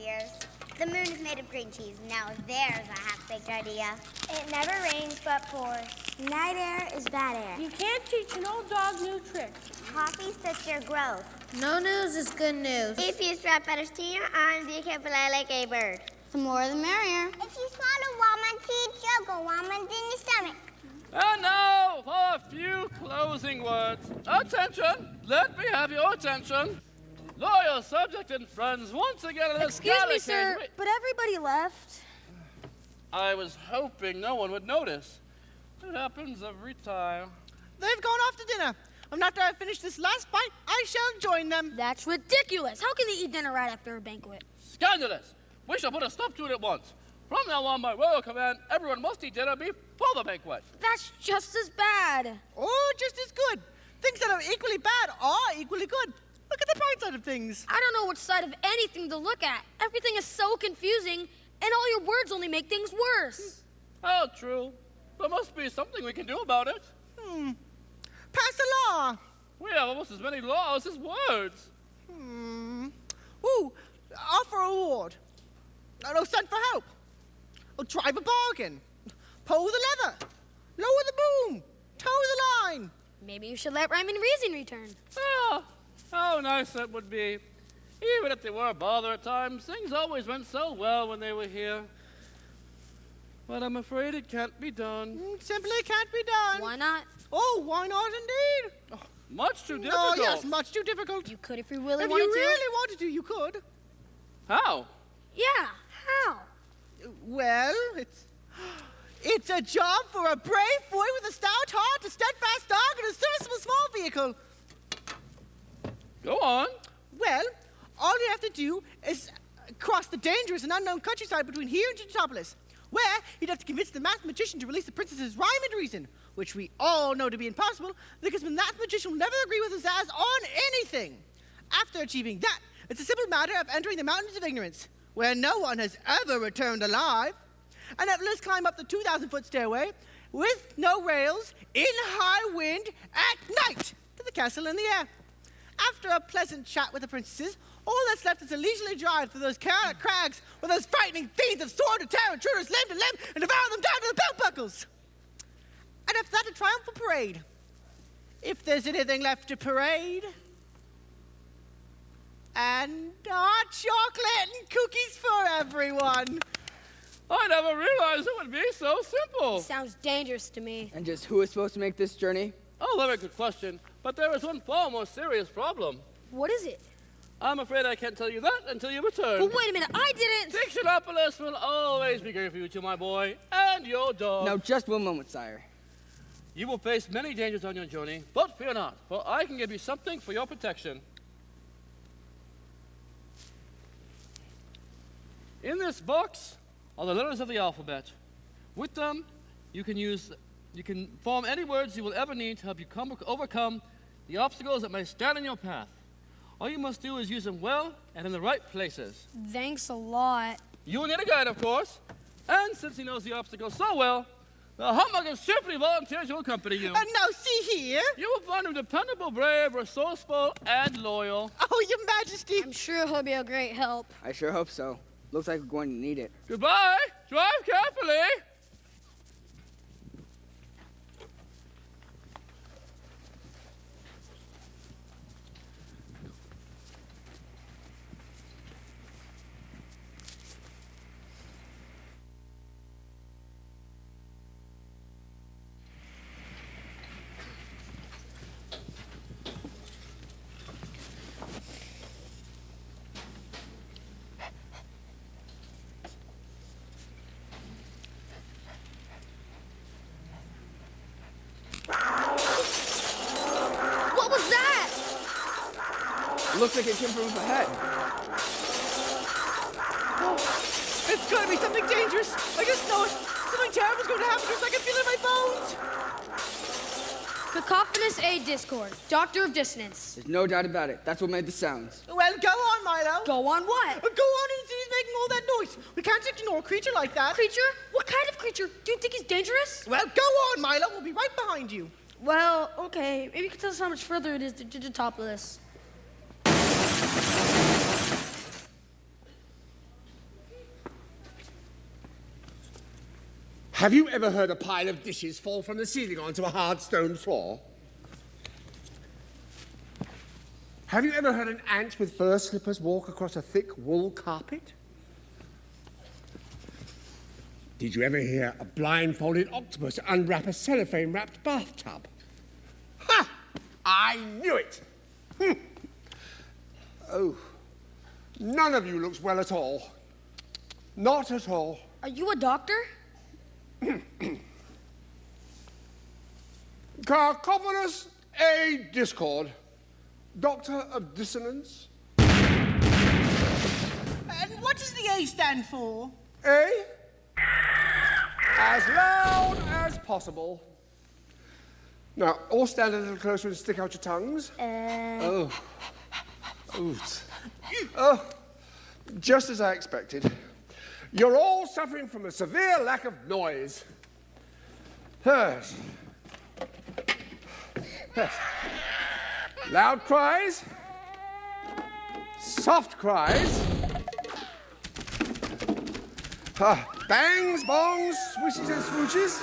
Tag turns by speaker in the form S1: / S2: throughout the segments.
S1: warriors. The moon is made of green cheese. Now there's a half-baked idea. It never rains but pours. Night air is bad air.
S2: You can't teach an old dog new tricks.
S1: Coffee stunts your growth.
S3: No news is good news.
S1: If you strap letters to your arms, you can fly like a bird. The more the merrier. If you swallow walnuts, you choke walnuts in your stomach.
S4: And now for a few closing words. Attention! Let me have your attention. Loyal subject and friends, once again in this
S2: Excuse me, sir, but everybody left.
S4: I was hoping no one would notice. It happens every time.
S5: They've gone off to dinner. And after I finish this last bite, I shall join them.
S2: That's ridiculous. How can they eat dinner right after a banquet?
S4: Scandalous! We shall put a stop to it at once. From now on, by royal command, everyone must eat dinner before the banquet.
S2: That's just as bad.
S5: Oh, just as good. Things that are equally bad are equally good. Look at the bright side of things.
S2: I don't know which side of anything to look at. Everything is so confusing, and all your words only make things worse.
S4: How true. There must be something we can do about it.
S5: Pass a law.
S4: We have almost as many laws as words.
S5: Ooh, offer a reward. No, send for help. Oh, drive a bargain. Pull the lever. Lower the boom. Toe the line.
S2: Maybe you should let Rhyme and Reason return.
S4: Ah, how nice that would be. Even if they were a bother at times, things always went so well when they were here. But I'm afraid it can't be done.
S5: Simply can't be done.
S2: Why not?
S5: Oh, why not indeed?
S4: Much too difficult.
S5: Oh, yes, much too difficult.
S2: You could if you really
S5: If
S2: wanted
S5: you
S2: to.
S5: really wanted to, you could.
S4: How?
S2: Yeah, how?
S5: Well, it's a job for a brave boy with a stout heart, a steadfast dog, and a serviceable small vehicle.
S4: Go on.
S5: Well, all you have to do is cross the dangerous and unknown countryside between here and Titopolis, where you'd have to convince the masked magician to release the princess's Rhyme and Reason, which we all know to be impossible, because the masked magician will never agree with his ass on anything. After achieving that, it's a simple matter of entering the mountains of ignorance, where no one has ever returned alive. And then let's climb up the 2,000-foot stairway with no rails, in high wind, at night, to the castle in the air. After a pleasant chat with the princesses, all that's left is a leisurely drive through those crags with those frightening fiends of sword to tear intruders limb to limb and devour them down to the belt buckles. And after that, a triumphal parade. If there's anything left to parade. And hot chocolate and cookies for everyone.
S4: I never realized it would be so simple.
S2: Sounds dangerous to me.
S6: And just who is supposed to make this journey?
S4: Oh, very good question. But there is one far more serious problem.
S2: What is it?
S4: I'm afraid I can't tell you that until you return.
S2: But wait a minute, I didn't...
S4: Dictionopolis will always be good for you two, my boy, and your dog.
S6: Now, just one moment, sire.
S4: You will face many dangers on your journey, but fear not, for I can give you something for your protection. In this box are the letters of the alphabet. With them, you can form any words you will ever need to help you overcome the obstacles that may stand in your path. All you must do is use them well and in the right places.
S2: Thanks a lot.
S4: You will need a guide, of course. And since he knows the obstacles so well, the humbug has cheerfully volunteered to accompany you.
S5: And now, see here.
S4: You will find him dependable, brave, resourceful, and loyal.
S5: Oh, your majesty.
S2: I'm sure he'll be a great help.
S6: I sure hope so. Looks like we're going to need it.
S4: Goodbye. Drive carefully.
S2: What was that?
S6: Looks like it came from up ahead.
S5: Oh, it's going to be something dangerous. I just know it. Something terrible's going to happen just like I can feel it in my bones.
S2: Cacophonous A Discord, Doctor of Dissonance.
S6: There's no doubt about it. That's what made the sounds.
S5: Well, go on, Milo.
S2: Go on what?
S5: Go on and see he's making all that noise. We can't ignore a creature like that.
S2: Creature? What kind of creature? Do you think he's dangerous?
S5: Well, go on, Milo. We'll be right behind you.
S2: Well, okay. Maybe you can tell us how much further it is to Digitopolis.
S7: Have you ever heard a pile of dishes fall from the ceiling onto a hard stone floor? Have you ever heard an ant with fur slippers walk across a thick wool carpet? Did you ever hear a blindfolded octopus unwrap a cellophane-wrapped bathtub? Ha! I knew it! Oh, none of you looks well at all. Not at all.
S2: Are you a doctor?
S7: Cacophonous A. Discord, Doctor of Dissonance.
S5: And what does the A stand for?
S7: A? As loud as possible. Now, all stand a little closer and stick out your tongues. Oh. Oops. Oh. Just as I expected. You're all suffering from a severe lack of noise. Yes. Yes. Loud cries. Soft cries. Bangs, bongs, swishes and swooches.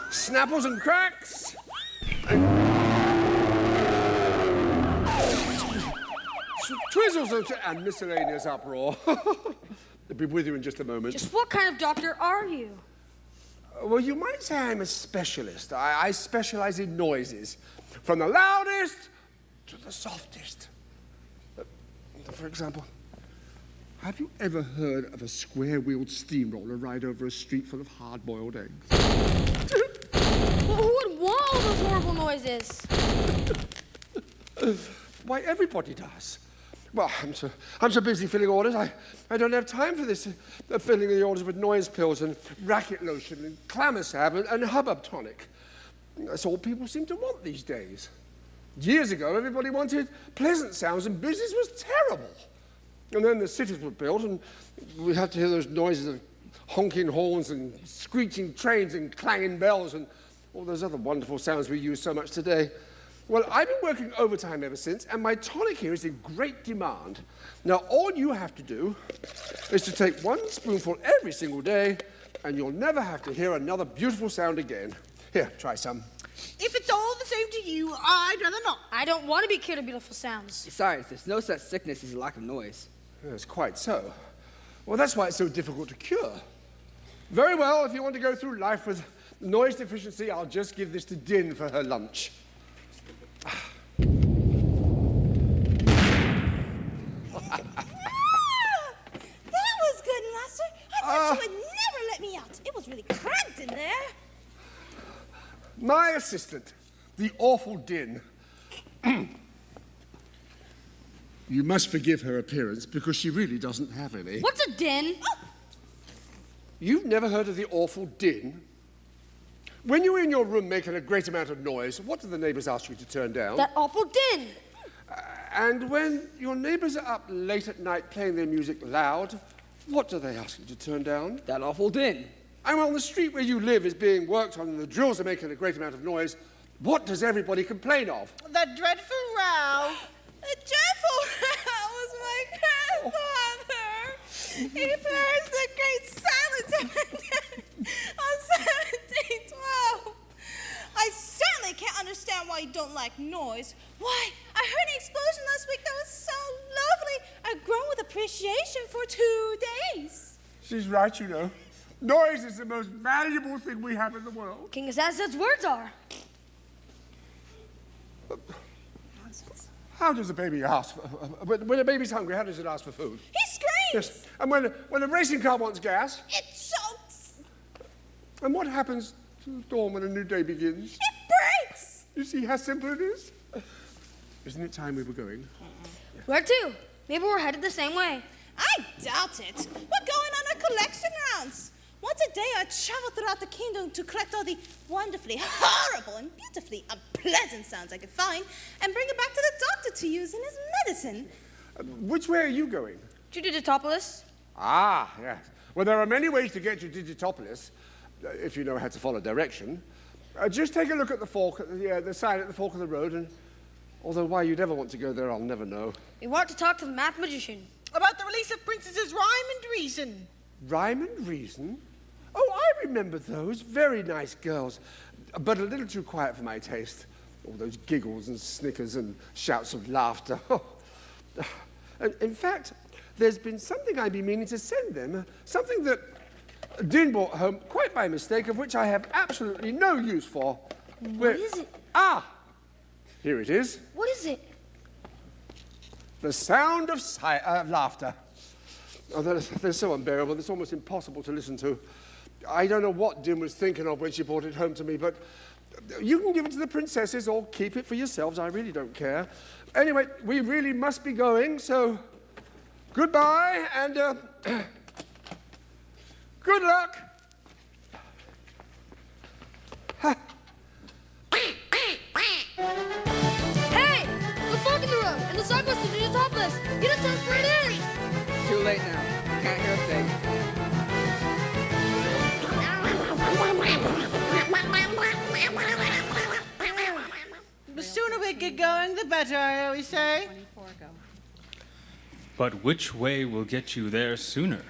S7: Snapples and cracks. Twizzles and miscellaneous uproar. They'll be with you in just a moment.
S2: Just what kind of doctor are you?
S7: Well, you might say I'm a specialist. I specialize in noises, from the loudest to the softest. For example, have you ever heard of a square-wheeled steamroller ride over a street full of hard-boiled eggs?
S2: Well, who would want all those horrible noises?
S7: Why, everybody does. Well, I'm so busy filling orders, I don't have time for this. Filling the orders with noise pills and racket lotion and clamour salve and hubbub tonic. That's all people seem to want these days. Years ago, everybody wanted pleasant sounds and business was terrible. And then the cities were built and we had to hear those noises of honking horns and screeching trains and clanging bells and all those other wonderful sounds we use so much today. Well, I've been working overtime ever since, and my tonic here is in great demand. Now, all you have to do is to take one spoonful every single day, and you'll never have to hear another beautiful sound again. Here, try some.
S5: If it's all the same to you, I'd rather not.
S2: I don't want to be cured of beautiful sounds.
S6: Besides, there's no such sickness as a lack of noise.
S7: Yes, quite so. Well, that's why it's so difficult to cure. Very well, if you want to go through life with noise deficiency, I'll just give this to Din for her lunch.
S8: That was good, Master. I thought you would never let me out. It was really cramped in there.
S7: My assistant, the awful Din. You must forgive her appearance because she really doesn't have any.
S2: What's a din?
S7: You've never heard of the awful Din? When you're in your room making a great amount of noise, what do the neighbors ask you to turn down?
S2: That awful din.
S7: And when your neighbors are up late at night playing their music loud, what do they ask you to turn down?
S6: That awful din.
S7: And when the street where you live is being worked on and the drills are making a great amount of noise, what does everybody complain of?
S5: The dreadful row.
S8: The dreadful row was my grandfather. He flourished the great silence on 1712. I certainly can't understand why you don't like noise. Why, I heard an explosion last week that was so lovely. I've grown with appreciation for 2 days.
S7: She's right, you know. Noise is the most valuable thing we have in the world.
S2: King Azaz's words are.
S7: How does a baby ask for, when a baby's hungry, how does it ask for food?
S8: He screams.
S7: Yes. And when a racing car wants gas?
S8: It chokes.
S7: And what happens to the dawn when a new day begins?
S8: It breaks.
S7: You see how simple it is? Isn't it time we were going?
S2: Where to? Maybe we're headed the same way.
S8: I doubt it. We're going on a collection rounds. Once a day, I travel throughout the kingdom to collect all the wonderfully horrible and beautifully unpleasant sounds I could find and bring it back to the doctor to use in his medicine.
S7: Which way are you going?
S2: To Digitopolis?
S7: Ah, yes. Well, there are many ways to get to Digitopolis, if you know how to follow direction. Just take a look at the fork, the sign at the fork of the road, and although why you'd ever want to go there, I'll never know.
S2: We want to talk to the math magician.
S5: About the release of Princess's Rhyme and Reason.
S7: Rhyme and Reason? Oh, remember those. Very nice girls, but a little too quiet for my taste. All those giggles and snickers and shouts of laughter. In fact, there's been something I've been meaning to send them, something that Dean brought home quite by mistake, of which I have absolutely no use for.
S2: What is it?
S7: Ah! Here it is.
S2: What is it?
S7: The sound of laughter. Oh, they're so unbearable, it's almost impossible to listen to. I don't know what Din was thinking of when she brought it home to me, but you can give it to the princesses or keep it for yourselves. I really don't care. Anyway, we really must be going, so goodbye and good luck.
S2: Hey! The fork in the road and the signpost to the topless. You didn't tell us where it is.
S6: It's too late now. Can't hear a thing.
S5: The sooner we get going, the better, I always say.
S9: But which way will get you there sooner?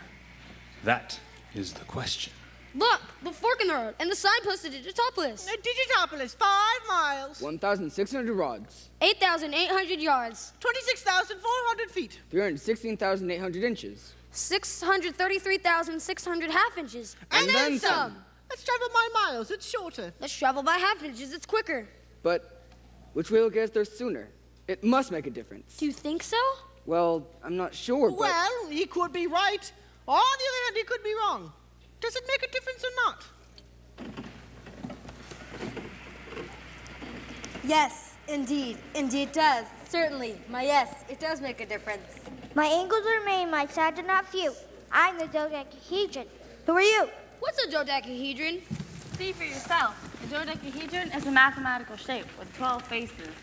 S9: That is the question.
S2: Look, the fork in the road and the signpost to Digitopolis.
S5: Digitopolis, 5 miles,
S6: 1,600 rods,
S2: 8,800 yards,
S5: 26,400 feet.
S6: 316,800 inches.
S2: 633,600 half inches.
S6: And then some.
S5: Let's travel by miles, it's shorter.
S2: Let's travel by half inches, it's quicker.
S6: But which way will get us there sooner? It must make a difference.
S2: Do you think so?
S6: Well, I'm not sure, but...
S5: Well, he could be right. Or on the other hand, he could be wrong. Does it make a difference or not?
S3: Yes, indeed. Indeed it does. Certainly. Yes, it does make a difference.
S1: My ankles remain, my sides are not few. I'm the dodecahedron. Who are you?
S2: What's a dodecahedron?
S8: See for yourself. A dodecahedron is a mathematical shape with 12 faces.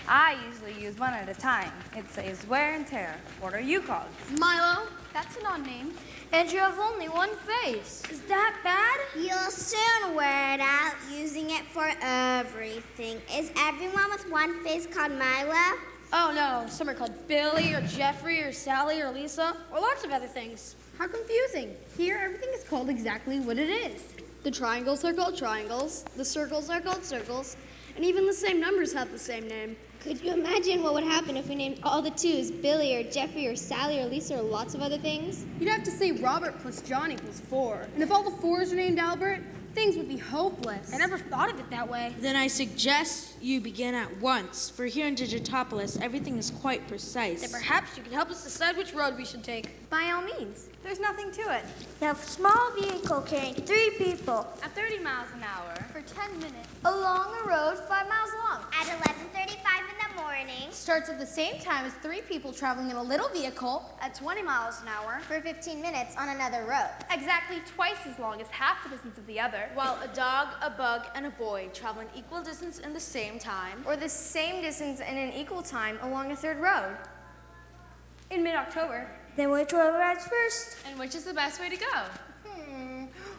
S8: I usually use one at a time. It says wear and tear. What are you called?
S2: Milo. That's an odd name. And you have only one face. Is that bad?
S1: You'll soon wear it out using it for everything. Is everyone with one face called Milo?
S2: Oh no, some are called Billy or Jeffrey or Sally or Lisa or lots of other things. How confusing. Here everything is called exactly what it is. The triangles are called triangles, the circles are called circles, and even the same numbers have the same name.
S1: Could you imagine what would happen if we named all the twos Billy or Jeffrey or Sally or Lisa or lots of other things?
S2: You'd have to say Robert plus John equals 4. And if all the 4s are named Albert, things would be hopeless. I never thought of it that way.
S3: Then I suggest you begin at once, for here in Digitopolis, everything is quite precise.
S2: Then perhaps you can help us decide which road we should take.
S8: By all means. There's nothing to it.
S1: Now, a small vehicle carrying 3 people
S8: At 30 miles an hour.
S2: For 10 minutes.
S1: along a road 5 miles long at 11:35 in the morning
S2: Starts at the same time as 3 people traveling in a little vehicle
S1: at 20 miles an hour for 15 minutes on another road.
S8: Exactly twice as long as half the distance of the other.
S3: While a dog, a bug, and a boy travel an equal distance in the same time.
S8: Or the same distance in an equal time along a third road. In mid-October.
S1: Then which road rides first?
S8: And which is the best way to go?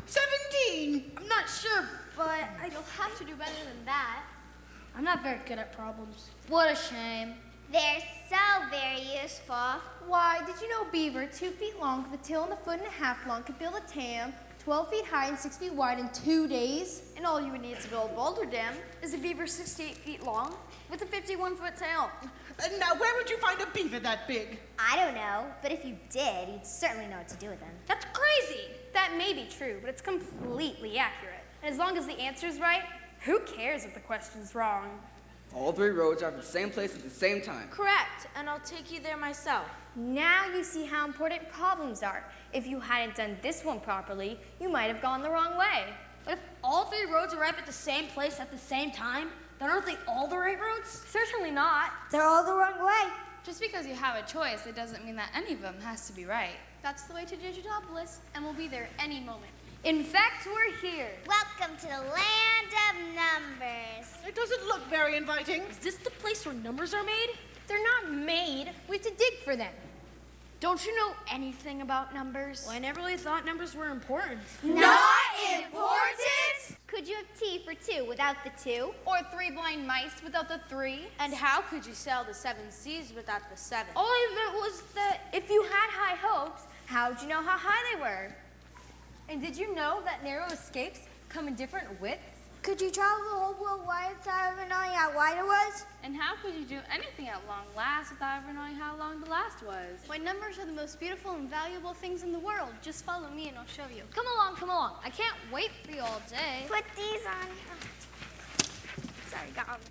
S5: 17.
S2: I'm not sure, but you'll have to do better than that. I'm not very good at problems. What a shame.
S1: They're so very useful.
S8: Why, did you know beaver, 2 feet long, with a tail and a foot and a half long, could build a dam 12 feet high and 6 feet wide in 2 days? And all you would need to build a boulder dam is a beaver 68 feet long with a 51-foot tail.
S5: Now, where would you find a beaver that big?
S1: I don't know, but if you did, you'd certainly know what to do with them.
S8: That's crazy. That may be true, but it's completely accurate. And as long as the answer's right, who cares if the question's wrong?
S6: All 3 roads are at the same place at the same time.
S3: Correct, and I'll take you there myself.
S8: Now you see how important problems are. If you hadn't done this one properly, you might have gone the wrong way.
S2: But if all 3 roads arrive at the same place at the same time, then aren't they all the right roads?
S8: Certainly not.
S1: They're all the wrong way.
S10: Just because you have a choice, it doesn't mean that any of them has to be right.
S2: That's the way to Digitopolis, and we'll be there any moment.
S8: In fact, we're here.
S1: Welcome to the land of numbers.
S5: It doesn't look very inviting.
S2: Is this the place where numbers are made?
S8: They're not made. We have to dig for them. Don't you know anything about numbers?
S2: Well, I never really thought numbers were important.
S8: Not important?
S1: Could you have tea for 2 without the 2?
S8: Or 3 blind mice without the 3?
S3: And how could you sail the 7 seas without the 7?
S8: All I meant was that if you had high hopes, how'd you know how high they were?
S11: And did you know that narrow escapes come in different widths?
S1: Could you travel the whole world wide without ever knowing how wide it was?
S10: And how could you do anything at long last without ever knowing how long the last was?
S2: My numbers are the most beautiful and valuable things in the world. Just follow me and I'll show you.
S11: Come along, come along. I can't wait for you all day.
S1: Put these on. Sorry, got on this.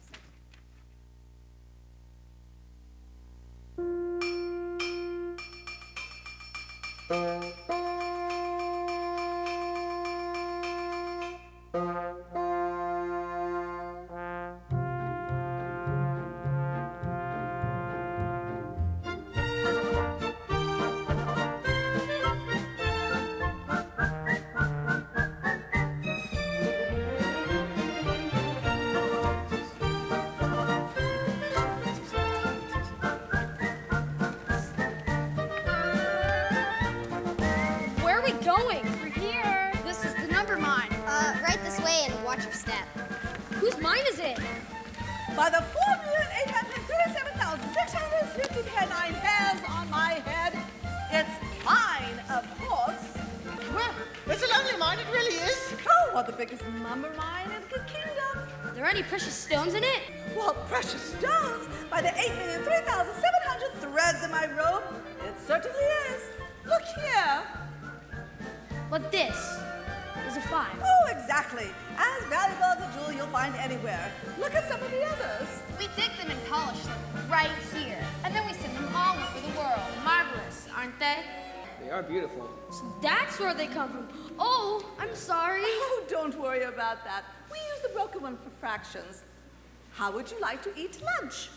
S11: Where are we going?
S2: We're here. This is the number mine.
S1: Right this way and watch your step.
S11: Whose mine is it?
S8: By the 4,837,659 hairs on my head, it's mine, of course.
S5: Well, it's a lovely mine, it really is.
S8: Oh, well, the biggest lumber mine in the kingdom.
S2: Are there any precious stones in it?
S8: Well, precious stones, by the 8,003,700 threads in my robe, it certainly is. Look here.
S2: But this is a 5.
S8: Oh, exactly. As valuable as a jewel you'll find anywhere. Look at some of the others.
S2: We dig them and polish them right here. And then we send them all over the world.
S10: Marvelous, aren't they?
S6: They are beautiful.
S2: So that's where they come from. Oh, I'm sorry.
S8: Oh, don't worry about that. We use the broken one for fractions. How would you like to eat lunch?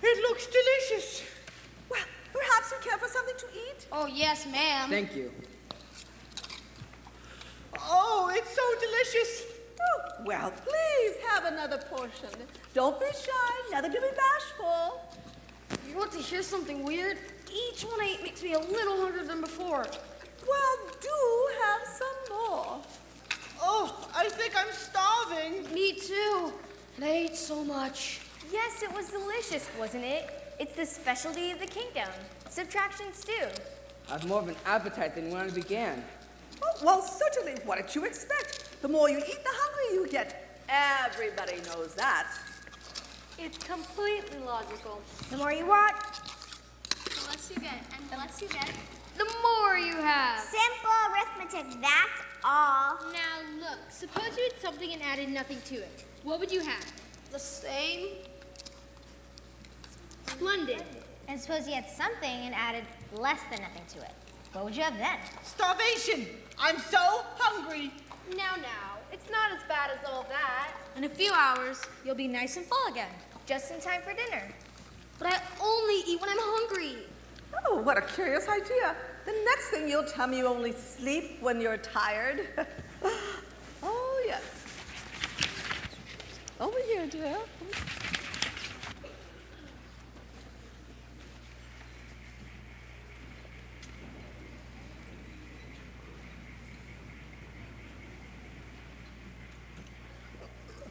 S5: It looks delicious.
S8: Well, perhaps you care for something to eat?
S2: Oh, yes, ma'am.
S6: Thank you.
S5: Oh, it's so delicious.
S8: Oh, well, please have another portion. Don't be shy, neither be bashful.
S2: You want to hear something weird? Each one I eat makes me a little hungrier than before.
S8: Well, do have some more.
S5: Oh, I think I'm starving.
S2: Me too. And I ate so much.
S11: Yes, it was delicious, wasn't it? It's the specialty of the kingdom. Subtraction stew.
S6: I have more of an appetite than when I began.
S8: Oh, well, certainly. What did you expect? The more you eat, the hungrier you get. Everybody knows that.
S2: It's completely logical.
S1: The more you watch,
S2: The less you get, and the less you get, the more you have.
S1: simple arithmetic, that's all.
S2: Now look, suppose you had something and added nothing to it. What would you have? The same? Splendid.
S1: And suppose you had something and added less than nothing to it. What would you have then?
S5: Starvation. I'm so hungry.
S2: Now, it's not as bad as all that. In a few hours, you'll be nice and full again.
S11: Just in time for dinner.
S2: But I only eat when I'm hungry.
S8: Oh, what a curious idea. The next thing you'll tell me you only sleep when you're tired. Oh, yes. Over here, dear.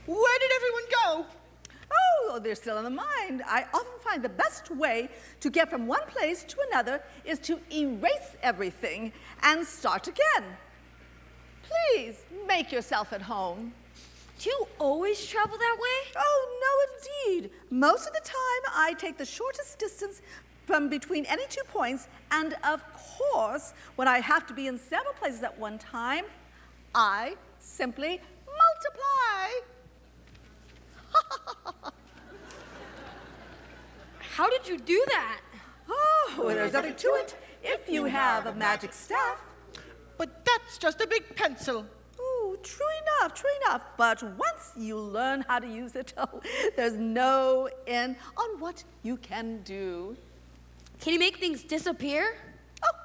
S5: Where did everyone go?
S8: Oh, they're still in the mind. I often find the best way to get from one place to another is to erase everything and start again. Please, make yourself at home.
S2: Do you always travel that way?
S8: Oh, no, indeed. Most of the time, I take the shortest distance from between any 2 points, and of course, when I have to be in several places at one time, I simply multiply.
S2: How did you do that?
S8: Oh, there's nothing to it if you have a magic staff.
S5: But that's just a big pencil.
S8: Oh, true enough. But once you learn how to use it, oh, there's no end on what you can do.
S2: Can you make things disappear?
S8: Oh,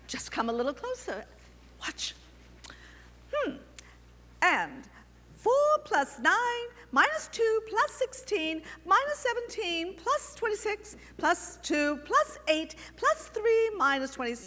S8: just come a little closer. Watch. And 4 plus 9 minus 2 plus 16 minus 17 plus 26 plus 2 plus 8 plus 3 minus 26.